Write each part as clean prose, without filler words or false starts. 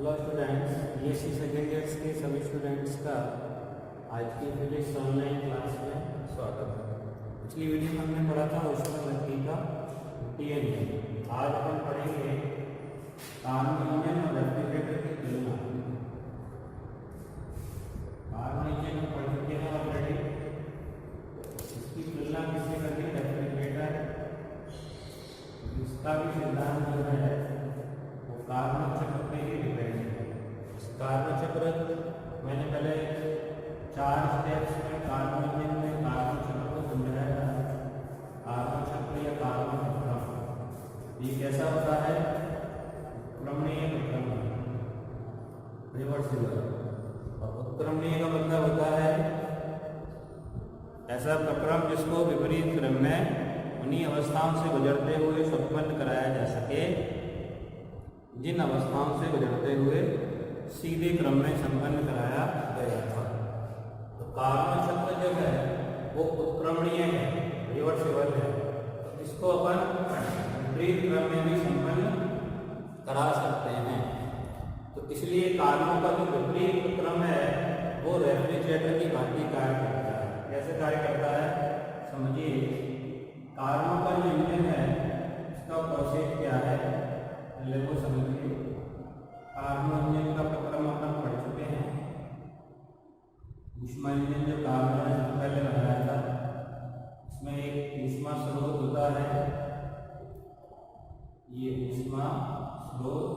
Hello students, BSc second years के सभी students का आज की फिजिक्स ऑनलाइन क्लास में स्वागत है। पिछली वीडियो में हमने पढ़ा था उष्मागति का टीएन। आज हम पढ़ेंगे कार्बन इंजन और रेफ्रिजरेटर की तुलना। कार्बन इंजन में पढ़ चुके हैं ऑलरेडी, इसकी तुलना किससे करेंगे? रेफ्रिजरेटर। इसका भी सिद्धांत जो है वो कार्बन चक्र पे ही डिपेंड है। कार्बन चक्र मैंने पहले 4 स्टेप्स में कार्बन इंजन में कार्बन चक्र को समझाया था। कार्बन चक्र या कार्बन उत्क्रमण ये कैसा होता है? उत्क्रमणीय उत्क्रमण, रिवर्सिबल। और उत्क्रमणीय का मतलब होता है ऐसा प्रक्रम जिसको विपरीत क्रम में उन्हीं अवस्थाओं से गुजरते हुए संपन्न कराया जा सके जिन अवस्थाओं से गुजरते हुए सीधे क्रम में संपन्न कराया गया था। तो कार्बन चक्र जो है वो उत्क्रमणीय है, रिवर्सिबल है। तो इसको अपन विपरीत क्रम में भी संपन्न करा सकते हैं। तो इसलिए कार्बन का जो विपरीत क्रम है वो रेफ्रिजरेटर की भांति कार्य करता है। कैसे कार्य करता है समझिए। कार्बन का जो इंजन है उसका प्रोसेस क्या है पहले वो समझिए। कार्बन इंजन का प्रक्रम अपन पढ़ चुके हैं। ऊष्मा इंजन जो कार्बन ने पहले बनाया था उसमें एक ऊष्मा स्रोत होता है। ये ऊष्मा स्रोत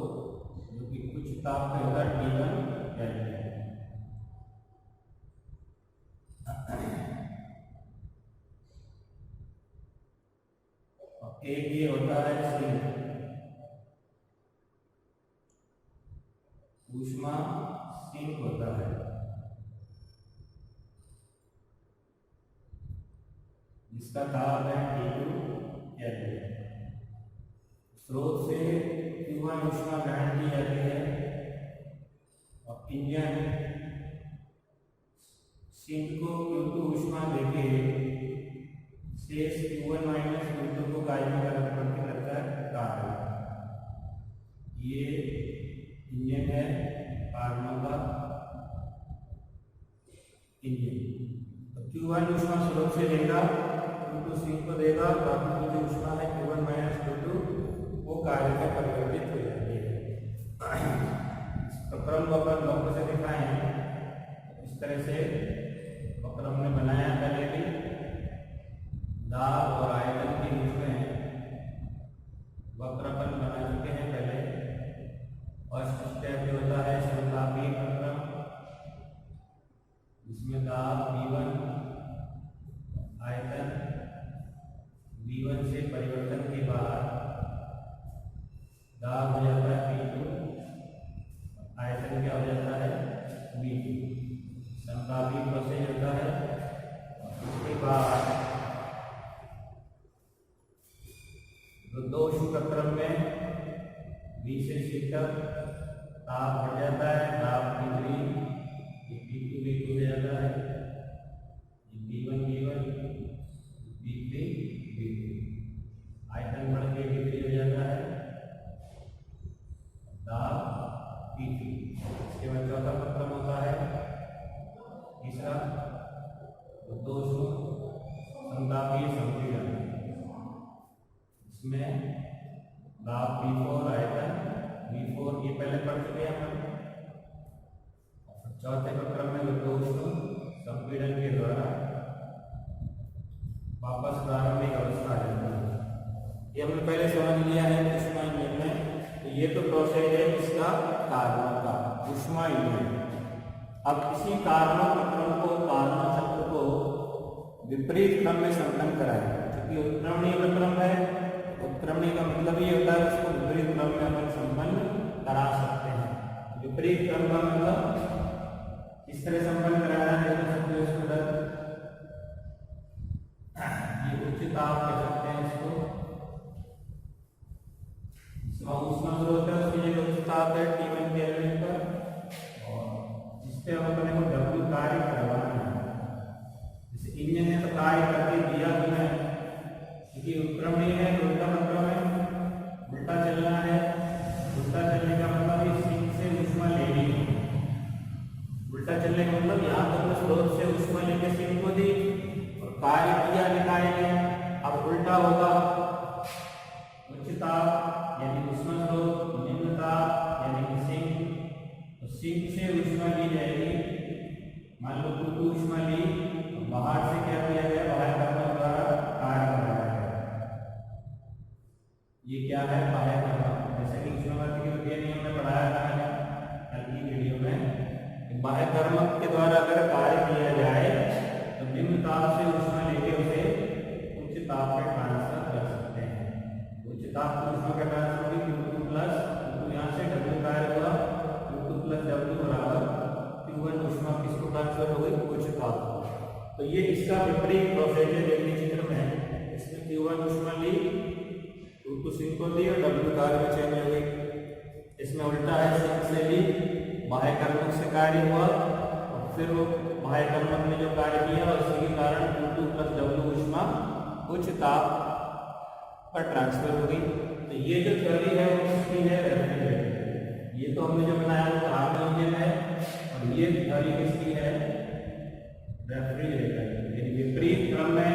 जो कि कुछ ताप पे होता है T1 L। एक ये होता है सिंक, ऊष्मा सिंक होता है जिसका ताप है T2 L। स्रोत से Q1 ऊष्मा ग्रहण की जाती है और इंजन सिंक को Q2 ऊष्मा देके शेष Q1 माइनस Q2 को कायम करता है कार्बन। ये इंजन है कार्बन का इंजन। तो Q1 ऊष्मा स्रोत से लेगा, Q2 सिंक को देगा, बाकी की जो ऊष्मा है Q1 माइनस Q2 वो कार्य में परिवर्तित हो जाती है। प्रक्रम को अपन लोगों से दिखाएं इस तरह से प्रक्रम ने बनाया। पहले भी दाब और आयतन के बीच में वक्रपन बना चुके हैं पहले। फर्स्ट स्टेप जो होता है समतापी प्रक्रम, जिसमें दाब V1 आयतन V1 से परिवर्तन के बाद दाब हो जाता है P2, आयतन क्या हो जाता है V2। समतापी प्रोसेस होता है। उसके बाद दो प्रक्रम में B से C तक ताप बढ़ जाता है। ताप P3 P2 V2 हो जाता है, B1 B1 B3 B2। आयतन बढ़ के B3 हो जाता है, ताप P3। इसके बाद चौथा प्रक्रम होता है तीसरा दो समतापीय संपीड़न। इसमें दाब P4 आयतन V4 ये पहले पढ़ चुके हैं हम। चौथे प्रक्रम में दो संपीड़न के द्वारा वापस प्रारंभिक अवस्था आ जाती है। ये हमने पहले समझ लिया है ऊष्मा इंजन में। तो ये तो प्रोसेस है इसका कार्बन का ऊष्मा इंजन। अब इसी कार्बन प्रक्रम को, कार्बन चक्र को विपरीत क्रम में संपन्न कराएं। क्योंकि उत्क्रमणीय प्रक्रम है, उत्क्रमणीय का मतलब ये होता है उसको विपरीत क्रम में अपन संपन्न करा सकते हैं। विपरीत क्रम का मतलब इस तरह संपन्न कराना है। ये उच्च ताप कह सकते हैं इसको। ऊष्मा स्रोत है, उसकी जगह उच्च ताप है T1 केल्विन पर, और जिससे हम अपने को W कार्य करवाना है। जैसे इंजन ने तो कार्य करके दिया तुम्हें, क्योंकि उत्क्रमणीय है तो उल्टा चलना है। उल्टा चलने का मतलब इस सिंक से ऊष्मा मतलब यहाँ तो स्रोत से ऊष्मा लेके सिंक को दी और कार्य किया निकाय ने। अब उल्टा होगा, उच्च ताप यानी ऊष्मा स्रोत, निम्न ताप यानी कि सिंक। तो सिंक से ऊष्मा ली जाएगी, मान लो Q2 ऊष्मा ली, तो बाहर से क्या किया गया, बाहर कर्म द्वारा कार्य कराया गया। ये क्या है, बाह्य कर्म। जैसे कि ऊष्मावर्ती की विधि में हमने पढ़ाया था कल की वीडियो में, बाह्य कर्म के द्वारा अगर कार्य किया जाए तो निम्न ताप से ऊष्मा लेके उसे उच्च ताप पे ट्रांसफर कर सकते हैं। उच्च ताप की ऊष्मा का ट्रांसफर होगी Q2 प्लस Q2, यहाँ से W कार्य हुआ, Q2 प्लस W बराबर Q1 ऊष्मा किसको ट्रांसफर हो गई, उच्च ताप। तो ये इसका विपरीत प्रोसेस है देखिए चित्र में। इसमें Q1 ऊष्मा ली, Q2 सिंक को दी और W कार्य में चेंज हो गई। इसमें उल्टा है, सिंक से ली, बाह्य कर्मक से कार्य हुआ और फिर वो बाह्य कर्मक ने जो कार्य किया और इसी के कारण Q2 प्लस W ऊष्मा उच्च ताप पर ट्रांसफर हो गई। तो ये जो थ्योरी है वो किसकी है, रेफ्रिजरेटर। ये तो हमने जो बनाया वो कार्बन इंजन है और ये थ्योरी किसकी है, रेफ्रिजरेटर। यानी विपरीत क्रम में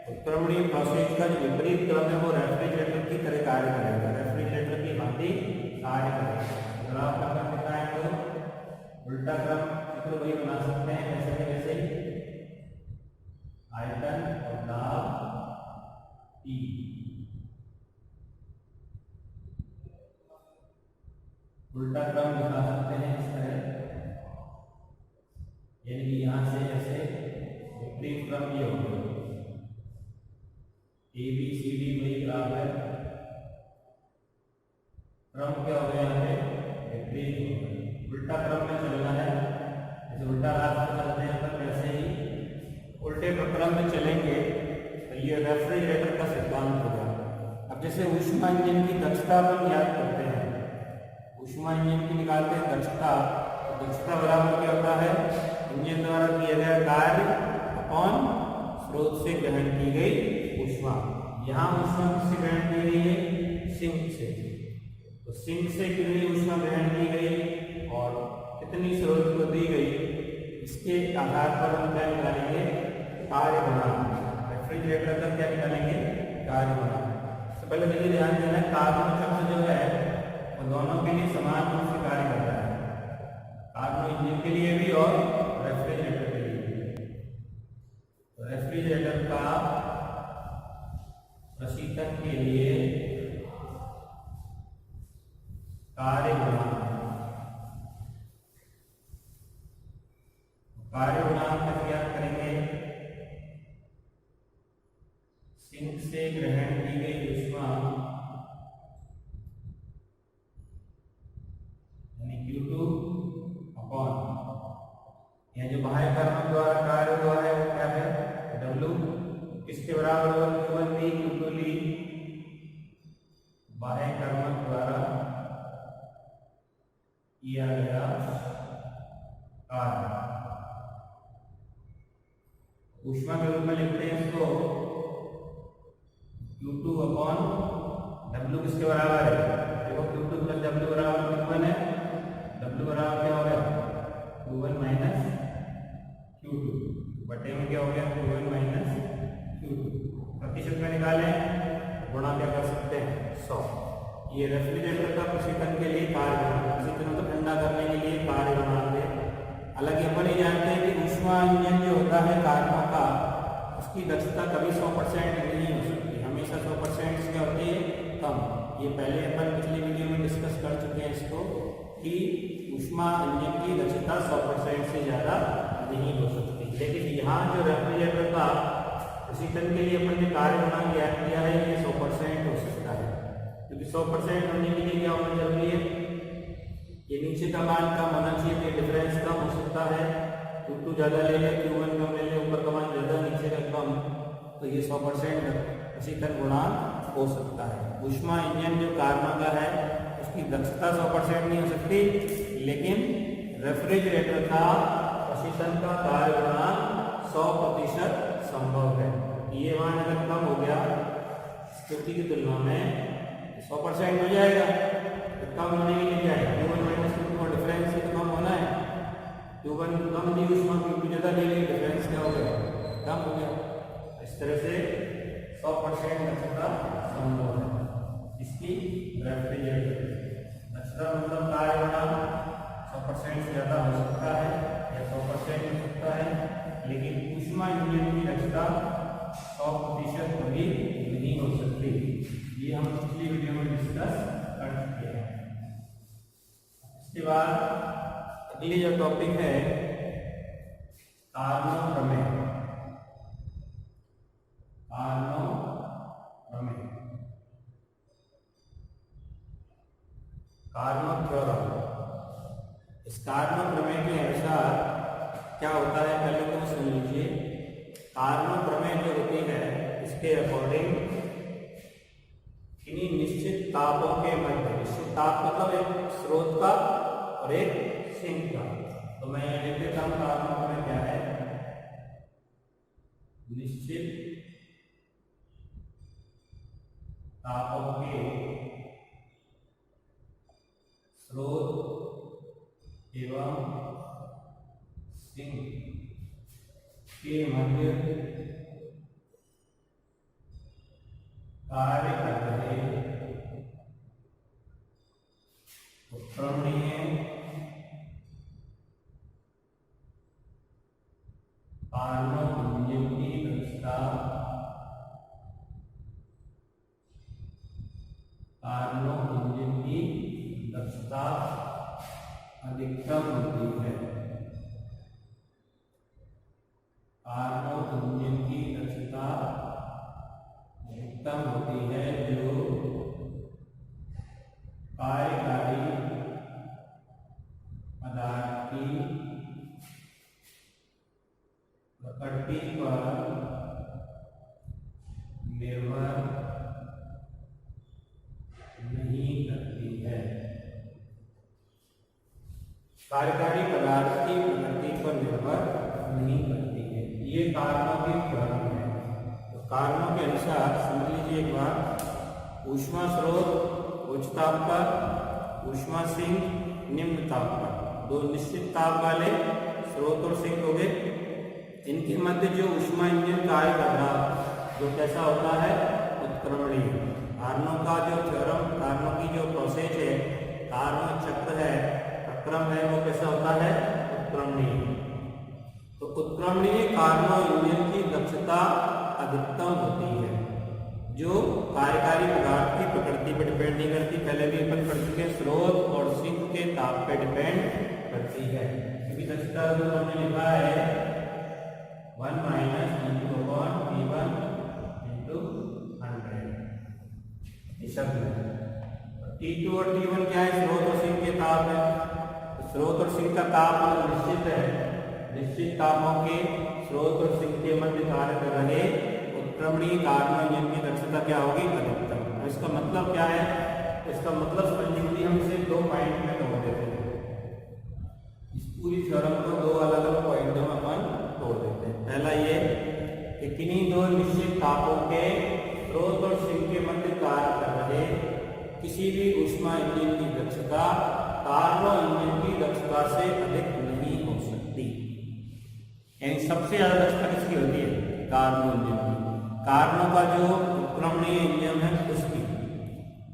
उत्क्रमणीय प्रोसेस का जो विपरीत क्रम है वो रेफ्रिजरेटर की तरह कार्य करेगा, रेफ्रिजरेटर की भांति कार्य करेगा। अगर आप क्रम दिखाएं तो उल्टा क्रम चित्र वही बना सकते हैं, जैसे आयतन और दाब P। उल्टा क्रम दिखा सकते हैं इस तरह, यानी कि यहां से ऐसे विपरीत क्रम ये होगा, ABCD वही ग्राफ है, क्रम क्या हो गया यहाँ पे विपरीत हो गया। उल्टा क्रम में चलना है, जैसे उल्टा रास्ता चलते हैं तो वैसे ही उल्टे क्रम में चलेंगे। तो ये रेफ्रिजरेटर का सिद्धांत होगा। अब जैसे ऊष्मा इंजन की दक्षता अपन याद करते हैं, ऊष्मा इंजन की निकालते हैं दक्षता, तो दक्षता बराबर क्या होता है, इंजन द्वारा किया गया कार्य अपॉन स्रोत से ग्रहण की गई ऊष्मा। यहाँ ऊष्मा किससे ग्रहण की गई है, सिंक से। तो सिंक से कितनी ऊष्मा ग्रहण की गई और कितनी स्रोत को दी गई, इसके आधार पर हम क्या निकालेंगे, कार्य गुणांक। रेफ्रिजरेटर का क्या निकालेंगे, कार्य गुणांक। तो पहले देखिए ध्यान देना, कार्बन चक्र जो है वो दोनों के लिए समान रूप से कार्य करता है, कार्बन इंजन के लिए भी और रेफ्रिजरेटर के लिए भी। तो रेफ्रिजरेटर का प्रशीतन के लिए कार्य गुणांक, कार्य गुणांक का क्या करेंगे, सिंक से ग्रहण की गई ऊष्मा यानी Q2 अपॉन यह जो बाह्य कर्मक द्वारा कार्य हुआ है वो क्या है, W। किसके बराबर होगा, Q1 ली, Q2 ली, बाह्य कर्मक द्वारा किया गया कार्य। ऊष्मा के रूप में लिखते हैं इसको, Q2 अपॉन W किसके बराबर है, देखो Q2 प्लस W बराबर Q1 है, W बराबर क्या हो गया, Q1 माइनस Q2, बटे में क्या हो गया, Q1 माइनस Q2। प्रतिशत में निकालें, गुणा क्या कर सकते हैं, 100। ये रेफ्रिजरेटर का प्रशीतन के लिए कार्य गुणांक, प्रशीतन को ठंडा करने के लिए कार्य गुणांक है। हालांकि अपन ये जानते हैं कि ऊष्मा इंजन जो होता है कार्बन का, उसकी दक्षता कभी 100% नहीं हो सकती, हमेशा 100% से क्या होती है, कम। ये पहले अपन पिछली वीडियो में डिस्कस कर चुके हैं इसको, कि ऊष्मा इंजन की दक्षता 100% से ज़्यादा नहीं हो सकती। लेकिन यहाँ जो रेफ्रिजरेटर का प्रशीतन के लिए अपन ने कार्य गुणांक ज्ञात किया है, ये 100% हो सकता है, क्योंकि 100% होने के लिए क्या होना जरूरी है, ये नीचे का मान कम होना चाहिए, तो डिफरेंस कम हो सकता है। Q2 ज़्यादा ले ले, Q1 कम ले ले, ऊपर का मान ज़्यादा नीचे का कम, तो ये 100% प्रशीतन गुणांक हो सकता है। ऊष्मा इंजन जो कार्बन का है उसकी दक्षता 100% नहीं हो सकती, लेकिन रेफ्रिजरेटर का प्रशीतन का कार्य गुणांक 100% संभव है। ये मान अगर कम हो गया स्थिति की तुलना में 100% हो जाएगा, तो कम होने के लिए क्या है, Q1 माइनस Q2 का डिफरेंस ही तो कम होना है, Q1 कम दी ऊष्मा Q2 ज़्यादा ले ली, डिफरेंस क्या हो गया, कम हो गया। इस तरह से 100% दक्षता संभव है इसकी रेफ्रिजरेटर दक्षता, मतलब कार्य बनाम 100% से ज़्यादा हो सकता है या 100% हो सकता है, लेकिन ऊष्मा इंजन की दक्षता 100% कभी नहीं हो सकती। ये हम पिछली वीडियो में डिस्कस कर चुके हैं। इसके बाद अगली जो टॉपिक है कार्नो प्रमेय। कार्नो प्रमेय, कार्नो थ्योरम। इस कार्नो प्रमेय के अनुसार क्या होता है, पहले तो सुन लीजिए। कार्नो प्रमेय जो होती है इसके अकॉर्डिंग किन्हीं निश्चित तापों के मध्य, निश्चित ताप मतलब एक स्रोत का और एक सिंक का, तो मैं यहाँ लिख देता हूँ कार्नो प्रमेय क्या है। निश्चित तापों के स्रोत एवं सिंक के मध्य कार्य कर रहे उपकरणीय कार्नो इंजन की दक्षता, कार्नो इंजन की दक्षता अधिकतम होती है। कार्नो इंजन की दक्षता अधिकतम होती है जो कार्यकारी पदार्थ की प्रकृति पर निर्भर नहीं करती है। कार्यकारी पदार्थ की प्रकृति पर निर्भर नहीं करती है। ये कार्नो की थ्योरम है। तो कार्नो के अनुसार समझ लीजिए एक बार, ऊष्मा स्रोत उच्च ताप पर, ऊष्मा सिंक निम्न ताप पर, दो निश्चित ताप वाले स्रोत और सिंक हो गए। इनके मध्य जो ऊष्मा इंजन कार्य कर रहा, जो कैसा होता है, उत्क्रमणीय। कार्नो का जो थ्योरम, कार्नो की जो प्रोसेस है, कार्नो चक्र है, क्रम है, वो कैसा होता है, उत्क्रमणीय। तो उत्क्रमणीय कार्नो इंजन की दक्षता अधिकतम होती है, जो कार्यकारी पदार्थ की प्रकृति पर डिपेंड नहीं करती। पहले भी अपन पढ़ चुके हैं, स्रोत और सिंक के ताप पे डिपेंड करती है। क्योंकि दक्षता जो हमने लिखा है 1 माइनस V1 into 100 ये शब्द है। T2 और T1 क्या है, स्रोत और सिंक के ताप है। स्रोत और सिंक का ताप निश्चित है। निश्चित तापों के स्रोत और सिंक के मध्य कार्य कर रहे उत्क्रमणीय कार्नो इंजन की दक्षता क्या होगी, अधिकतम। इसका मतलब क्या है, इसका मतलब समझने के लिए हम इसे 2 पॉइंट में तोड़ देते हैं। इस पूरी थ्योरम को 2 अलग अलग पॉइंटों में अपन तोड़ देते हैं। पहला ये कि किन्हीं 2 निश्चित तापों के स्रोत और सिंक के मध्य कार्य कर रहे किसी भी ऊष्मा इंजन की दक्षता कार्नो इंजन की दक्षता से अधिक नहीं हो सकती। यानी सबसे ज्यादा दक्षता किसकी होती है, कार्नो इंजन की। कार्नो का जो उत्क्रमणीय इंजन है उसकी,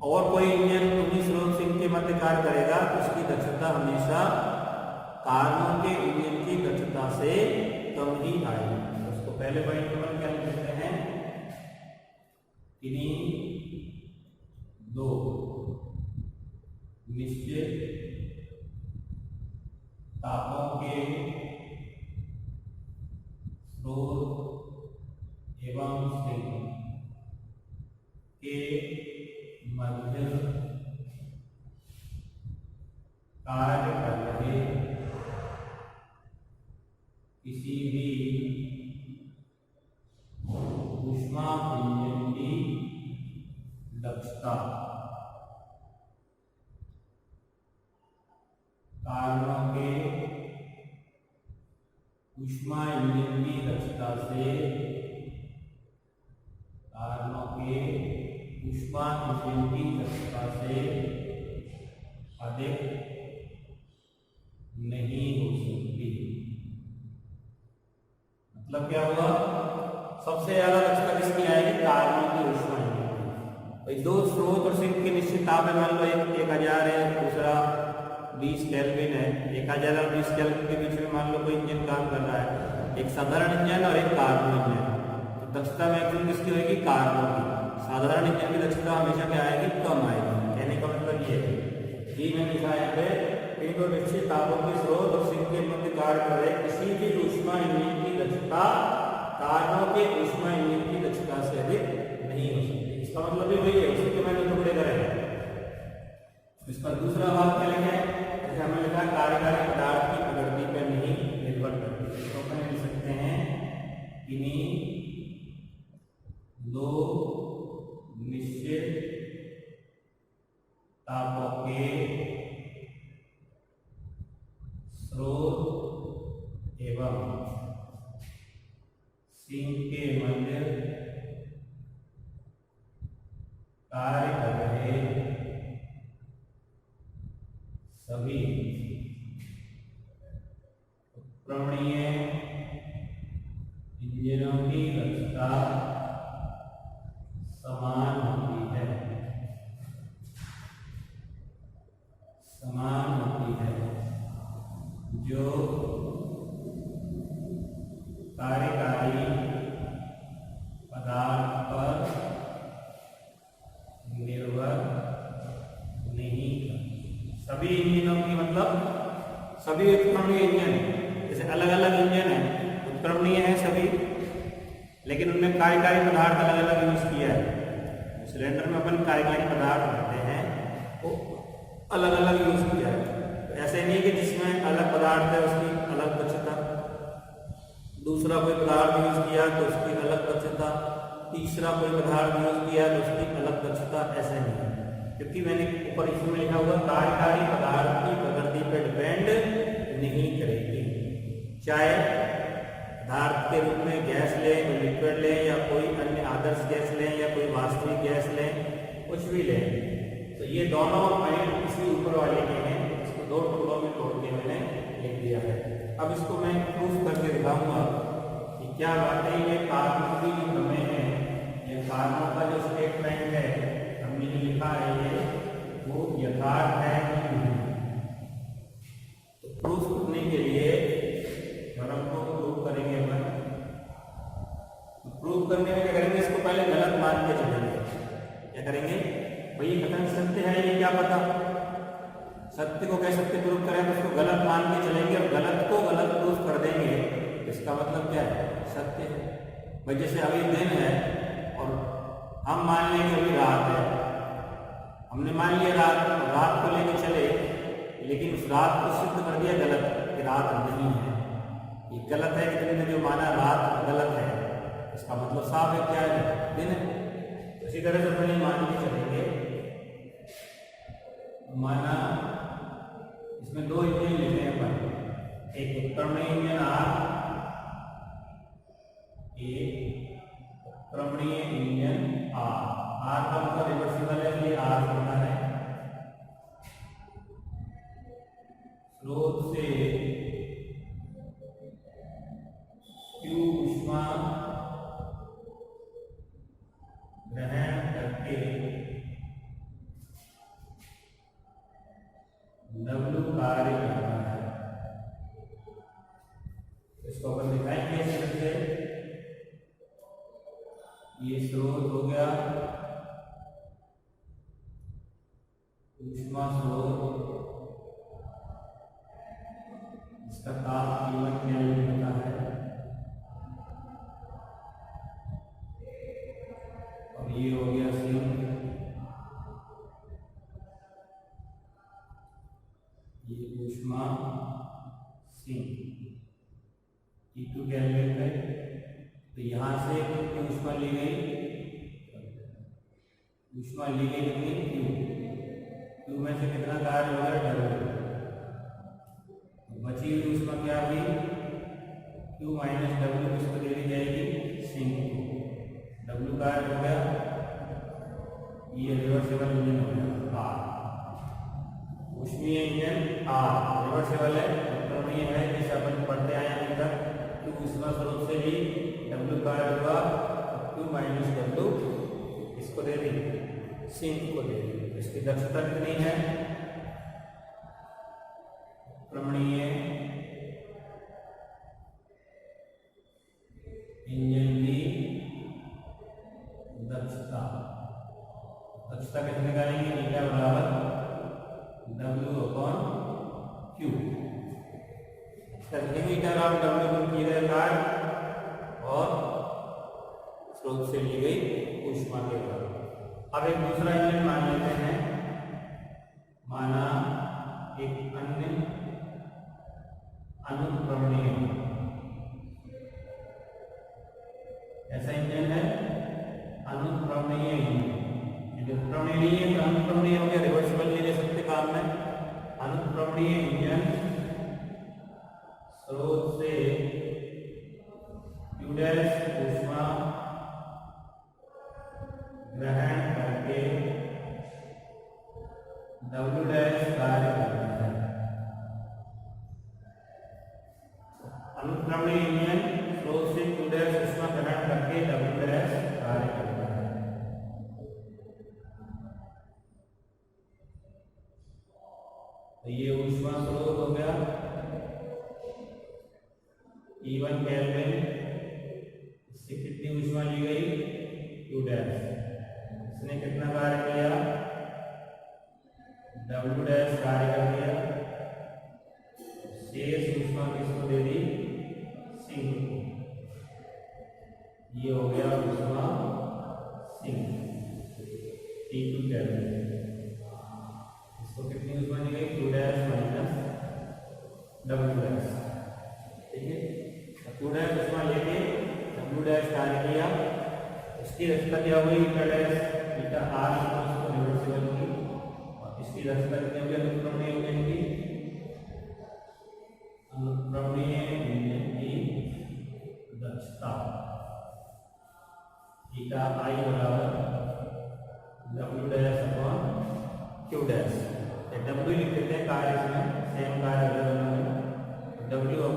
और कोई इंजन उन्हीं स्रोत सिंक के मध्य कार्य करेगा तो उसकी दक्षता हमेशा कार्नो के इंजन की दक्षता से कम ही आएगी। तो उसको पहले पॉइंट पर क्या लिखते हैं, किन्हीं 2 निश्चित तापों के स्रोत एवं सिंक के मध्य कार्य कर रहे किसी भी ऊष्मा इंजन की दक्षता कार्नो के ऊष्मा इंजन की दक्षता से, कार्नो के ऊष्मा इंजन की दक्षता से अधिक नहीं हो सकती। मतलब क्या हुआ, सबसे ज्यादा दक्षता किसकी आएगी, कार्बन की ऊष्मा इंजन। भाई दो स्रोत और सिंक की निश्चित ताप है, मान लो एक 1000 है, दूसरा 20 केल्विन है। 1000 और 20 केल्विन के बीच में मान लो कोई इंजन काम कर रहा है, एक साधारण इंजन और एक कार्बो इंजन, तो दक्षता मैक्सिमम किसकी होगी, कार्बो की। साधारण इंजन की दक्षता हमेशा क्या आएगी, कम आएगी। कहने का मतलब ये है, जी मैंने लिखा है पे इन दो निश्चित तापों के स्रोत और सिंक के मध्य कार्य कर रहे किसी भी ऊष्मा इंजन की दक्षता कार्बो के ऊष्मा इंजन की दक्षता से अधिक नहीं हो सकती। इसका मतलब भी वही है, उसी को मैंने टुकड़े करे। इसका दूसरा भाग क्या लिखा है, जैसे हमें लिखा कार्यकारी पदार्थ की प्रकृति पर नहीं निर्भर करती, तो अपन लिख सकते हैं इन्हीं दो निश्चित तापों के स्रोत एवं सिंक के मध्य कार्य कर रहे सभी उपक्रमणीय इंजनों की दक्षता समान होती है, समान होती है। जो कार्यकारी पदार्थ पर निर्भर नहीं करती। सभी इंजनों की मतलब सभी उपक्रमणीय इंजन, जैसे अलग अलग इंजन है, उपक्रमणीय है सभी, लेकिन उनमें कार्यकारी पदार्थ अलग अलग यूज किया है। सिलेंडर में अपन कार्यकारी पदार्थ रखते हैं वो अलग अलग यूज किया है। तो ऐसे नहीं कि जिसमें अलग पदार्थ है उसकी अलग दक्षता, दूसरा कोई पदार्थ यूज किया तो उसकी अलग दक्षता, तीसरा कोई पदार्थ यूज किया तो उसकी अलग दक्षता, ऐसे नहीं। क्योंकि मैंने ऊपर इसमें लिखा हुआ कार्यकारी पदार्थ की प्रकृति पर डिपेंड नहीं करेगी। चाहे पदार्थ के रूप में गैस लें, लिक्विड लें, या कोई अन्य आदर्श गैस लें, या कोई वास्तविक गैस लें, कुछ भी लें, तो ये दोनों पॉइंट किसी ऊपर वाले के हैं। इसको दो टुकड़ों में तोड़ के मैंने लिख दिया है। अब इसको मैं प्रूफ करके दिखाऊंगा कि क्या वाकई में कार्बन की जो प्रमेय है, ये कार्बन का जो स्टेटमेंट है हमने जो लिखा है ये वो यथार्थ है कि नहीं। तो प्रूफ करने के लिए धर्म को प्रूफ करेंगे अपन। प्रूफ करने में क्या करेंगे, इसको पहले गलत मान के चलेंगे। क्या करेंगे भाई, ये कथन सत्य है, ये क्या पता, सत्य को कैसे सत्य प्रूफ करें, तो उसको गलत मान के चलेंगे और गलत को गलत प्रूफ कर देंगे। इसका मतलब क्या है, सत्य है। भाई जैसे अभी दिन है और हम मान लेंगे अभी रात है, हमने मान लिया रात को लेके चले, लेकिन उस रात को सिद्ध कर दिया गलत कि रात नहीं है। ये गलत है कि तुमने जो माना रात गलत है, इसका मतलब साफ है क्या है, दिन है। इसी तरह से पहले मान के चलेंगे, माना इसमें दो इंजन लिखे हैं अपन, एक उपक्रमणीय इंजन आर, एक उपक्रमणीय इंजन आर का मतलब रिवर्सिबल है, इसलिए आर होना है। स्रोत से Q ऊष्मा ग्रहण करके W कार्य करना है। इसको अपन दिखाएंगे इस तरह से, ये स्रोत हो गया, ऊष्मा स्रोत, इसका ताप T1 केल्विन होता है, और ये हो गया सिंक, ये ऊष्मा सिंक T2 केल्विन पे। तो यहाँ से कितनी ऊष्मा ली गई, ऊष्मा ली गई कितनी, Q में से कितना कार्य होगा, W। बची हुई ऊष्मा क्या हुई, Q माइनस W किसको दे दी जाएगी, सिंक को। W कार्य हो गया, ये रिवर्सिबल इंजन हो गया R, ऊष्मीय इंजन R रिवर्सिबल है, उपक्रमणीय है, जैसे अपन पढ़ते आए अभी तक। तो ऊष्मा स्रोत से भी किसको दे दी, सिंक को दे दी। इसकी दक्षता कितनी है, क्रमणीय इंजन की दक्षता कितने निकालेंगे, ईटा बराबर W/Q। ईटा बराबर W की गई कार्य और स्रोत से ली गई ऊष्मा के बराबर। अब एक दूसरा इंजन मान लेते हैं, माना एक अन्य अनुक्रमणीय ऐसा इंजन है, अनुक्रमणीय इंजन। अनुक्रमणीय हो गया, रिवर्सिबल नहीं ले सकते काम में। अनुक्रमणीय इंजन स्रोत से Q' ऊष्मा ग्रहण करके W' कार्य करता है। अनुक्रमणीय इंजन स्रोत से Q' ऊष्मा ग्रहण करके W' कार्य करता है। तो ये ऊष्मा स्रोत हो गया, E1 केल्विन। इससे कितनी ऊष्मा ली गई, Q'। इसने कितना कार्य किया, W' कार्य कर दिया। शेष ऊष्मा किसको दे दी, सिंक को। ये हो गया ऊष्मा सिंक T2 केल्विन। इसको कितनी ऊष्मा दी गई, Q' माइनस W'। ठीक है, Q' ऊष्मा लेके W' कार्य किया। इसकी दक्षता क्या हुई, ईटा R इसको रिवर्सिबल की, और इसकी दक्षता कितनी हो गई, अनुक्रमणीय इंजन की दक्षता ईटा I बराबर W'/Q'। W लिख देते हैं, कार्य इसमें सेम कार्य W/Q'।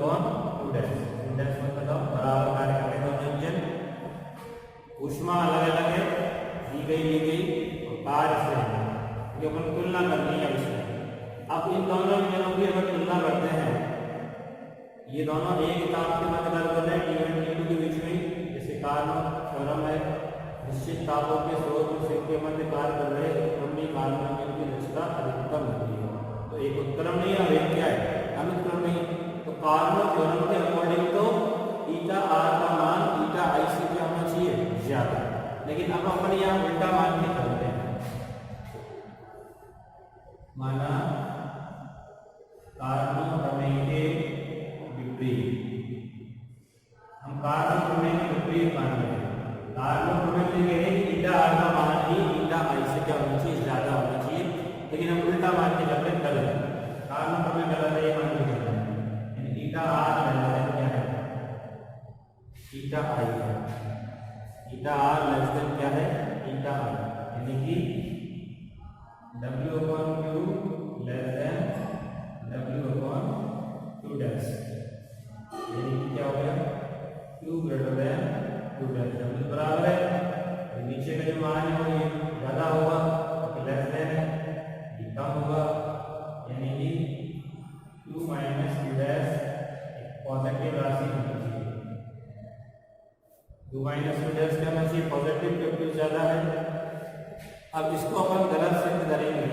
मतलब बराबर कार्य करते हैं दोनों इंजन। ऊष्मा अलग अलग है, दी गई और कार्य से ये अपन तुलना करनी है इसमें। अब इन दोनों इंजनों की अगर तुलना करते हैं, ये दोनों एक ताप के मध्य कार्य कर रहे हैं, T1 T2 के बीच में। जैसे कार्नोट थ्योरम है, निश्चित तापों के स्रोत और सिंक के मध्य कार्य कर रहे उत्क्रमणीय कार्बन इंजन की दक्षता अधिकतम होती है। तो एक उत्क्रमणीय और एक क्या है, अनुक्रमणीय। तो कार्नोट थ्योरम के अकॉर्डिंग तो ईटा R का मान ईटा I से क्या होना चाहिए, ज्यादा। लेकिन अब अपन यहाँ उल्टा मान के चलते हैं। माना कार्बन प्रमेय के विपरीत, हम कार्बन प्रमेय के विपरीत मान रहे हैं। कार्बन प्रमेय से कह रहे हैं ईटा R का मान ही ईटा I से क्या होना चाहिए, ज्यादा होना चाहिए। लेकिन हम उल्टा मान के चलते हैं, गलत। कार्बन प्रमेय गलत है, ये मान के चलते हैं। ईटा R क्या है, ईटा I है। ईटा R लेस देन क्या है, ईटा I, यानी कि W/Q लेस देन W/Q'। यानी कि क्या हो गया, Q ग्रेटर देन Q'। बराबर है, नीचे का जो मान है वो ये ज्यादा होगा, लेस देन है, ये कम होगा। यानी कि Q माइनस Q' पॉजिटिव राशि होनी चाहिए। Q माइनस Q' क्या होना चाहिए, पॉजिटिव, क्योंकि ज्यादा है। अब इसको अपन गलत सिद्ध करेंगे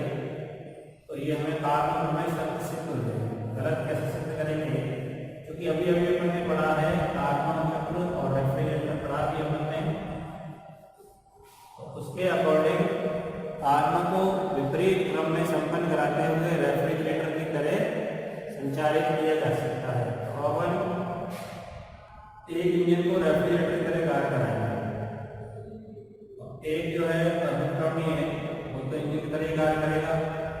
तो ये हमें कार्बन प्रमेय शब्द सिद्ध हो जाएगा। गलत कैसे सिद्ध करेंगे, क्योंकि अभी अपन ने पढ़ा है कार्बन चक्र और रेफ्रिजरेटर पढ़ा दिया अपन ने। तो उसके अकॉर्डिंग कार्बन को विपरीत क्रम में संपन्न कराते हुए रेफ्रिजरेटर की तरह संचारित किया जा सकता है। तो अपन एक इंजन को रेफ्रिजरेटर की तरह कार्य कराएंगे। एक जो है अनुक्रमणीय है, वो तो इंजन की तरह कार्य करेगा।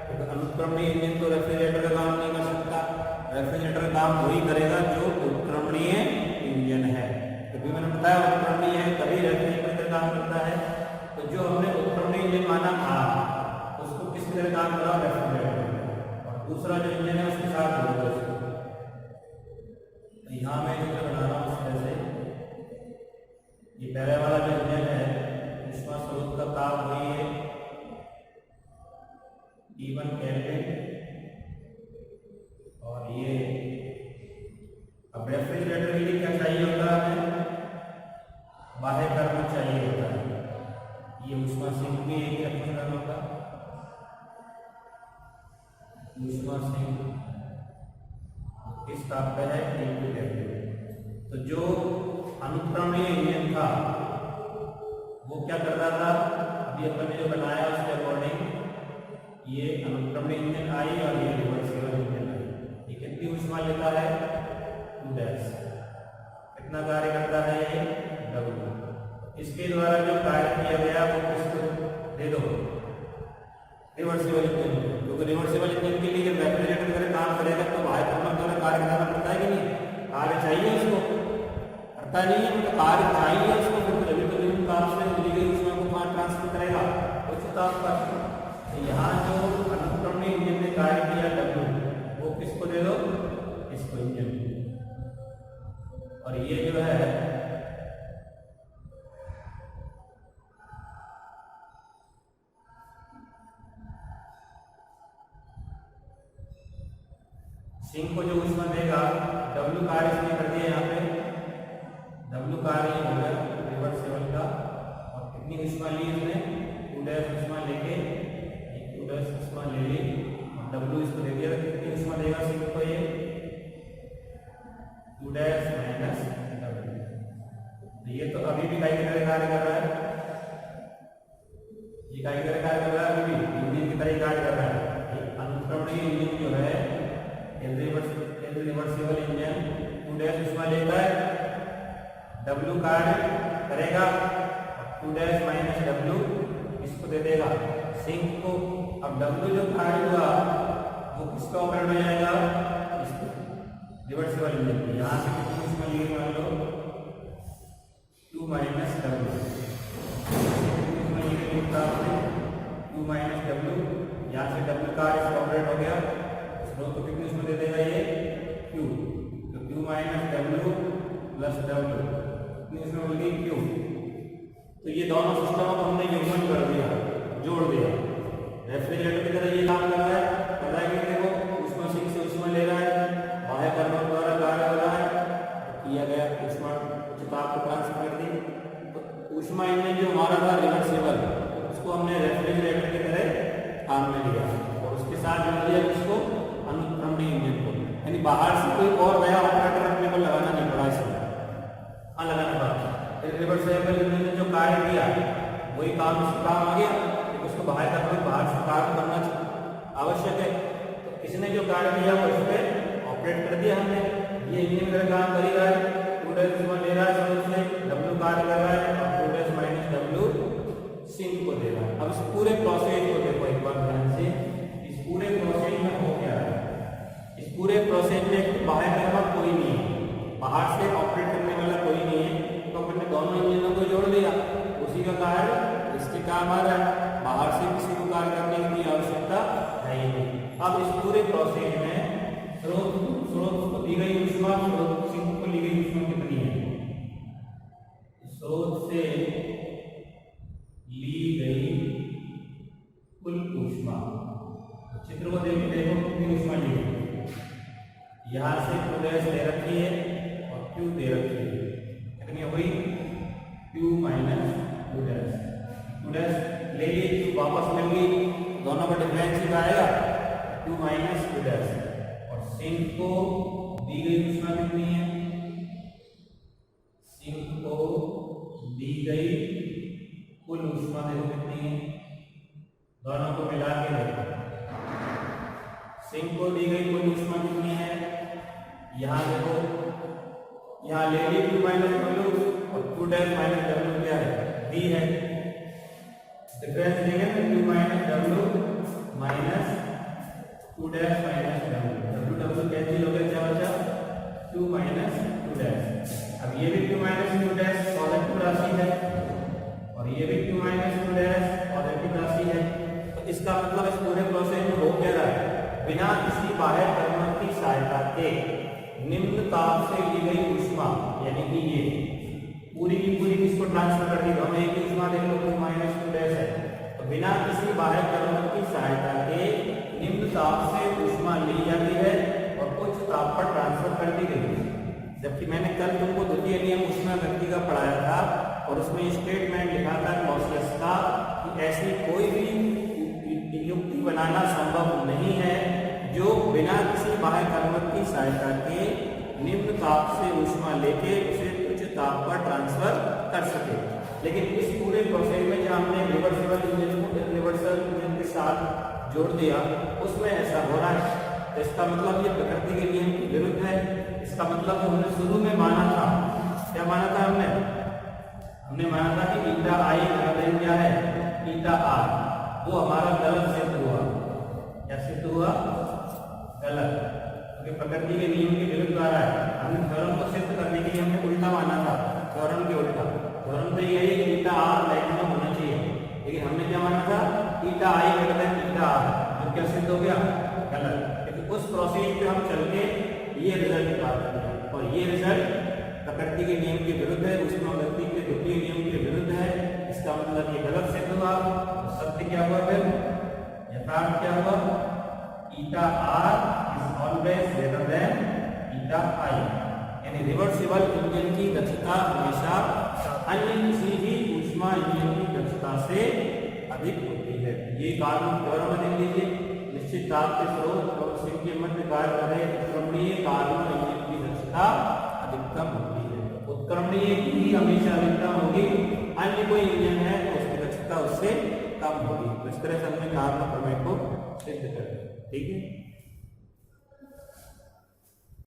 तो अनुक्रमणीय इंजन तो रेफ्रिजरेटर का काम नहीं कर सकता। रेफ्रिजरेटर का काम वही करेगा जो उत्क्रमणीय इंजन है। तभी मैंने बताया उत्क्रमणीय है तभी रेफ्रिजरेटर का काम करता है। तो जो हमने उत्क्रमणीय इंजन माना था उसको किस तरह काम करा, रेफ्रिजरेटर। और दूसरा जो इंजन है उसके साथ जोड़ दो। यहाँ मैं जो बना रहा हूँ उस तरह से, ये पहले वाला जो इंजन है ऊष्मा स्रोत का ताप वही है T1 केल्विन। और ये अब रेफ्रिजरेटर के लिए क्या चाहिए होता है, बाह्य कर्म चाहिए होता है। ये ऊष्मा सिंक भी एक रखना होगा, ऊष्मा सिंक इस ताप पे है T2 केल्विन। तो जो अनुक्रमणीय इंजन था वो क्या करता था, अभी अपन ने जो बनाया उसके अकॉर्डिंग ये अनुक्रमणीय इंजन आई और ये रिवर्सिबल इंजन आई। ये कितनी ऊष्मा लेता है 2 कितना कार्य करता है ये W। इसके द्वारा जो कार्य किया गया वो किसको दे दो, रिवर्सिबल इंजन। क्योंकि रिवर्सिबल इंजन के लिए जब रेफ्रिजरेटर करे काम करेगा तो बाहर थर्मल द्वारा कार्य कराना पड़ता है कि नहीं, कार्य चाहिए उसको, करता नहीं है तो कार्य चाहिए उसको, फिर तभी तो निम्न ताप से दी गई ऊष्मा को कहाँ ट्रांसफर करेगा, उच्च ताप पर। तो यहाँ जो अनुक्रमणीय इंजन ने कार्य किया W वो किसको दे दो, इसको इंजन। और ये जो है सिंक को जो ऊष्मा देगा W कार्य इसने कर दिया, यहाँ पे W कार्य हो गया रिवर्सिबल का। और कितनी ऊष्मा ली इसने 2 ऊष्मा लेके 2 ऊष्मा ले ली और W इसको दे दिया। कितनी ऊष्मा देगा सिंक को ये 2 माइनस W। तो ये तो अभी भी काई की तरह कार्य कर रहा है, ये काई की तरह कार्य कर रहा है, अभी भी इंजन की तरह कार्य कर रहा है। अनुक्रमणीय इंजन जो है रिवर्सिबल इंजन 2 ऊष्मा लेता है, W कार्य करेगा, 2 माइनस W इसको दे देगा सिंक को। अब W जो कार्य हुआ वो किसका ऑपरेट हो जाएगा, इसको रिवर्सिबल इंजन की। यहाँ से कितनी ऊष्मा लिए मान लो 2 माइनस W, 2 माइनस W, यहाँ से W कार्य इसका ऑपरेट हो गया तो कितनी ऊष्मा दे देगा ये Q। तो Q minus W plus W कितनी ऊष्मा मिल गई Q। तो ये दोनों सिस्टमों को हमने युग्मन कर दिया, जोड़ दिया। रेफ्रिजरेटर की तरह ये काम कर रहा है, पता है कि देखो ऊष्मा सिंक से ऊष्मा ले रहा है, बाह्य कर्मों द्वारा कार्य हो रहा है, किया गया ऊष्मा उच्च ताप को ट्रांसफर कर दी। तो ऊष्मा इंजन जो हमारा था रिवर्सिबल उसको हमने रेफ्रिजरेटर की तरह काम में लिया और उसके साथ जोड़ दिया उसको अनुक्रमणीय इंजन को। यानी बाहर से कोई और नया ऑपरेटर अपने को लगाना नहीं पड़ा, इसमें लगाना पड़ा। रिवर्सिबल इंजन ने जो कार्य किया वही काम आ गया, तो उसको बाहर से कार्य करना आवश्यक है। तो इसने जो कार्य किया वो इस पर ऑपरेट कर दिया हमने। ये इंजन का काम कर ही रहा है, 2 ऊष्मा ले रहा है, उसने W कार्य कर रहा है और 2 माइनस W सिंक को दे रहा है। अब इस पूरे प्रोसेस को देखो एक बार ध्यान से, इस पूरे प्रोसेस में हो क्या रहा है। इस पूरे प्रोसेस में बाहर कर्म कोई नहीं है, बाहर से ऑपरेट करने वाला कोई नहीं है, तो अपने दोनों इंजनों को जोड़ दिया, उसी का कार्य इसके काम आ रहा है। बाहर से किसी को कार्य करने की आवश्यकता है ही नहीं। अब इस पूरे प्रोसेस में स्रोत को दी गई ऊष्मा, स्रोत सिंक को ली गई ऊष्मा कितनी है, स्रोत से ली गई कुल ऊष्मा। चित्र को देखो कितनी ऊष्मा ली गई, यहाँ से 2 दे रखी है और Q दे रखी है, कितनी हुई Q माइनस 2 ले ली, Q वापस मिल गई, दोनों का डिफरेंस ही आएगा Q माइनस 2। और सिंक को दी गई ऊष्मा कितनी है, सिंक को दी गई कुल ऊष्मा देखो कितनी है, दोनों को मिला के देखो। सिंक को दी गई कुल ऊष्मा कितनी है, यहाँ देखो, यहाँ ले ली Q माइनस W और 2 माइनस W क्या है D है, डिफरेंस देंगे तो Q minus W minus 2 minus W cancel हो गया, क्या बचा Q माइनस 2। अब ये भी Q माइनस 2 पॉजिटिव राशि है और ये भी Q माइनस 2 पॉजिटिव राशि है। तो इसका मतलब इस पूरे प्रोसेस में हो क्या रहा है, बिना किसी बाह्य कर्म की सहायता के निम्न ताप से ली गई ऊष्मा, यानी कि ये पूरी की पूरी किसको ट्रांसफर कर दी, हमें एक ऊष्मा देख लो Q माइनस 2 है, बिना किसी बाह्य कर्मक की सहायता के निम्न ताप से ऊष्मा ली जाती है और उच्च ताप पर ट्रांसफर कर दी गई है। जबकि मैंने कल तुमको द्वितीय नियम ऊष्मागति का पढ़ाया था और उसमें स्टेटमेंट लिखा था क्लॉसियस का कि ऐसी कोई भी युक्ति बनाना संभव नहीं है जो बिना किसी बाह्य कर्मक की सहायता के निम्न ताप से ऊष्मा लेके उसे उच्च ताप पर ट्रांसफर कर सके। लेकिन इस पूरे प्रोसेस में जब हमने रिवर्सिबल इंजन को इरिवर्सिबल इंजन के साथ जोड़ दिया उसमें ऐसा हो रहा है, तो इसका मतलब ये प्रकृति के नियम के विरुद्ध है। इसका मतलब हमने शुरू में माना था, क्या माना था हमने माना था कि ईटा आई बराबर क्या है ईटा आर, वो हमारा गलत सिद्ध हुआ। क्या सिद्ध हुआ? गलत, क्योंकि प्रकृति के नियम के विरुद्ध आ रहा है। हमने थ्योरम को सिद्ध करने के लिए हमने उल्टा माना था, थ्योरम के उल्टा। थ्योरम तो यही है कि ईटा आर मैक्सिमम होना चाहिए, लेकिन हमने क्या माना था ईटा आई बराबर ईटा आर, जो क्या सिद्ध हो गया? गलत। क्योंकि उस प्रोसेस पे हम चल के ये रिजल्ट निकालते हैं और ये रिजल्ट प्रकृति के नियम के विरुद्ध है, ऊष्मागति के द्वितीय नियम के विरुद्ध है। इसका मतलब ये गलत सिद्ध हुआ। सत्य क्या हुआ? फिर यथार्थ क्या हुआ? Eta R is always greater than eta I, यानी रिवर्सिबल इंजन की दक्षता हमेशा अन्य किसी भी ऊष्मा इंजन की दक्षता से अधिक होती है। ये कारण थ्योरम में देख लीजिए, निश्चित ताप के स्रोत और सिंक के मध्य कार्य कर रहे उत्क्रमणीय कार्बन इंजन की दक्षता अधिकतम होती है। उत्क्रमणीय की हमेशा अधिकतम होगी, अन्य कोई इंजन है तो उसकी दक्षता उससे कम होगी। तो इस तरह से हमने कार्बन प्रमेय को सिद्ध कर दिया। ठीक है।